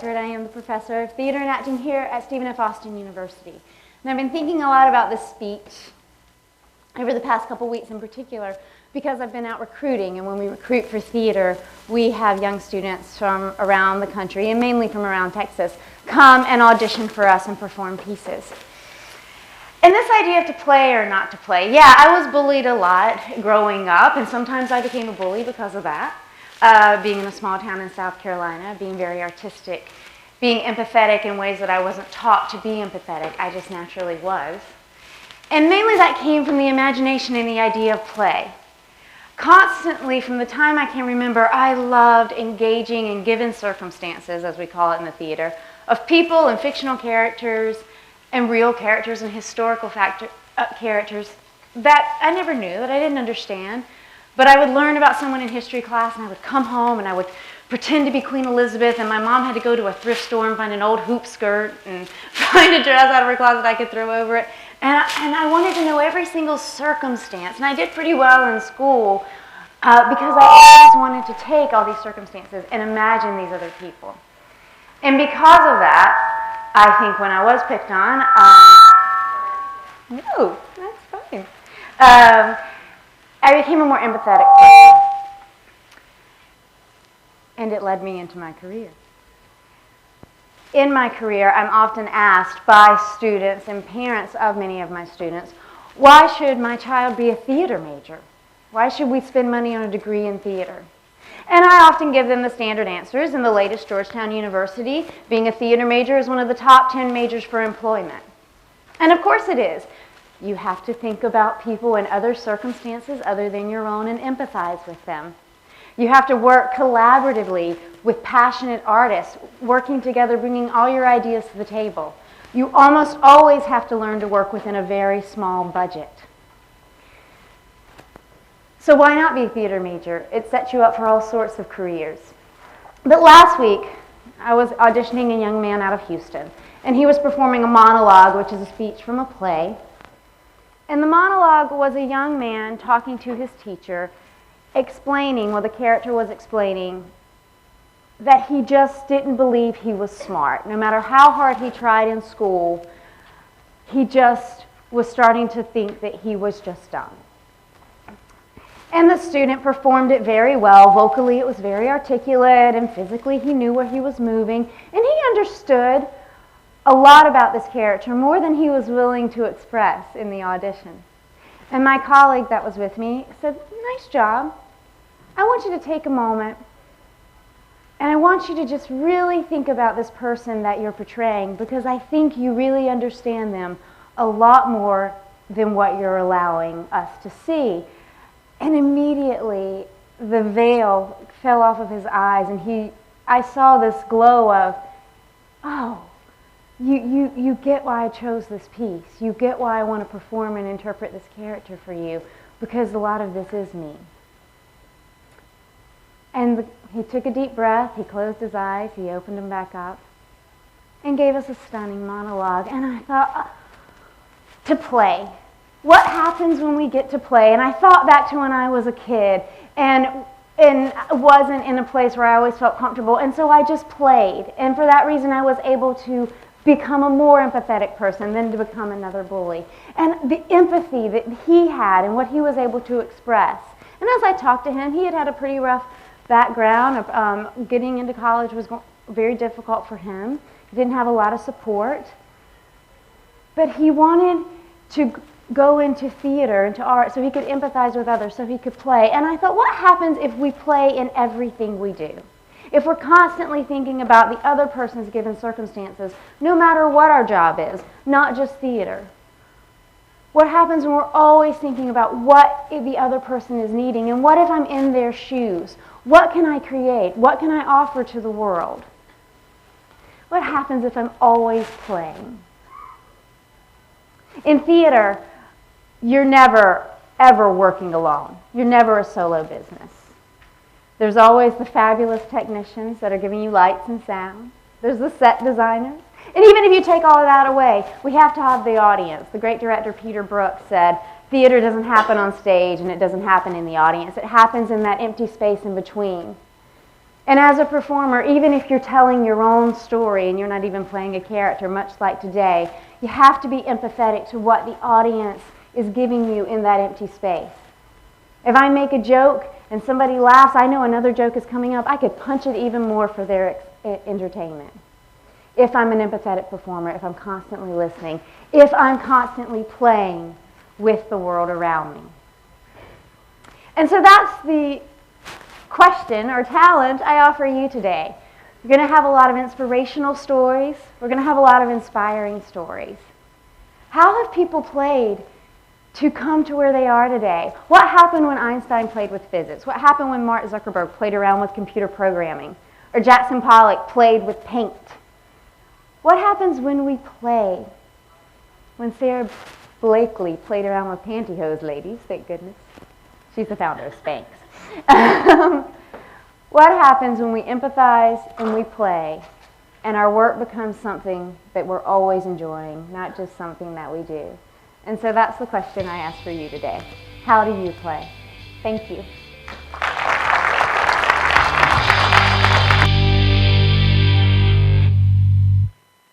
Rickard. I am the professor of theater and acting here at Stephen F. Austin University. And I've been thinking a lot about this speech over the past couple weeks in particular because I've been out recruiting, and when we recruit for theater, we have young students from around the country, and mainly from around Texas, come and audition for us and perform pieces. And this idea of to play or not to play, yeah, I was bullied a lot growing up, and sometimes I became a bully because of that. Being in a small town in South Carolina, being very artistic, being empathetic in ways that I wasn't taught to be empathetic, I just naturally was. And mainly that came from the imagination and the idea of play. Constantly, from the time I can remember, I loved engaging in given circumstances, as we call it in the theater, of people and fictional characters and real characters and historical characters that I never knew, that I didn't understand. But I would learn about someone in history class, and I would come home and I would pretend to be Queen Elizabeth, and my mom had to go to a thrift store and find an old hoop skirt and find a dress out of her closet I could throw over it. And I wanted to know every single circumstance, and I did pretty well in school because I always wanted to take all these circumstances and imagine these other people. And because of that, I think when I was picked on, no, that's fine. I became a more empathetic person, and it led me into my career. In my career, I'm often asked by students and parents of many of my students, why should my child be a theater major? Why should we spend money on a degree in theater? And I often give them the standard answers. In the latest Georgetown University, being a theater major is one of the top 10 majors for employment. And of course it is. You have to think about people in other circumstances other than your own and empathize with them. You have to work collaboratively with passionate artists, working together, bringing all your ideas to the table. You almost always have to learn to work within a very small budget. So why not be a theater major? It sets you up for all sorts of careers. But last week, I was auditioning a young man out of Houston, and he was performing a monologue, which is a speech from a play. And the monologue was a young man talking to his teacher, explaining, well, the character was explaining that he just didn't believe he was smart. No matter how hard he tried in school, he just was starting to think that he was just dumb. And the student performed it very well. Vocally, it was very articulate, and physically, he knew where he was moving. And he understood a lot about this character, more than he was willing to express in the audition. And my colleague that was with me said, nice job. I want you to take a moment, and I want you to just really think about this person that you're portraying, because I think you really understand them a lot more than what you're allowing us to see. And immediately, the veil fell off of his eyes, and I saw this glow of, oh, you get why I chose this piece. You get why I want to perform and interpret this character for you, because a lot of this is me. And he took a deep breath, he closed his eyes, he opened them back up, and gave us a stunning monologue. And I thought, to play. What happens when we get to play? And I thought back to when I was a kid and wasn't in a place where I always felt comfortable, and so I just played. And for that reason, I was able to become a more empathetic person than to become another bully. And the empathy that he had and what he was able to express. And as I talked to him, he had a pretty rough background. Getting into college was very difficult for him. He didn't have a lot of support. But he wanted to go into theater, into art, so he could empathize with others, so he could play. And I thought, what happens if we play in everything we do? If we're constantly thinking about the other person's given circumstances, no matter what our job is, not just theater? What happens when we're always thinking about what the other person is needing, and what if I'm in their shoes? What can I create? What can I offer to the world? What happens if I'm always playing? In theater, you're never, ever working alone. You're never a solo business. There's always the fabulous technicians that are giving you lights and sound. There's the set designers. And even if you take all of that away, we have to have the audience. The great director Peter Brooks said, theater doesn't happen on stage and it doesn't happen in the audience. It happens in that empty space in between. And as a performer, even if you're telling your own story and you're not even playing a character, much like today, you have to be empathetic to what the audience is giving you in that empty space. If I make a joke and somebody laughs, I know another joke is coming up, I could punch it even more for their entertainment. If I'm an empathetic performer, if I'm constantly listening, if I'm constantly playing with the world around me. And so that's the question or talent I offer you today. We're going to have a lot of inspirational stories. We're going to have a lot of inspiring stories. How have people played to come to where they are today? What happened when Einstein played with physics? What happened when Mark Zuckerberg played around with computer programming? Or Jackson Pollock played with paint? What happens when we play? When Sarah Blakely played around with pantyhose ladies, thank goodness. She's the founder of Spanx. What happens when we empathize and we play and our work becomes something that we're always enjoying, not just something that we do? And so that's the question I ask for you today. How do you play? Thank you.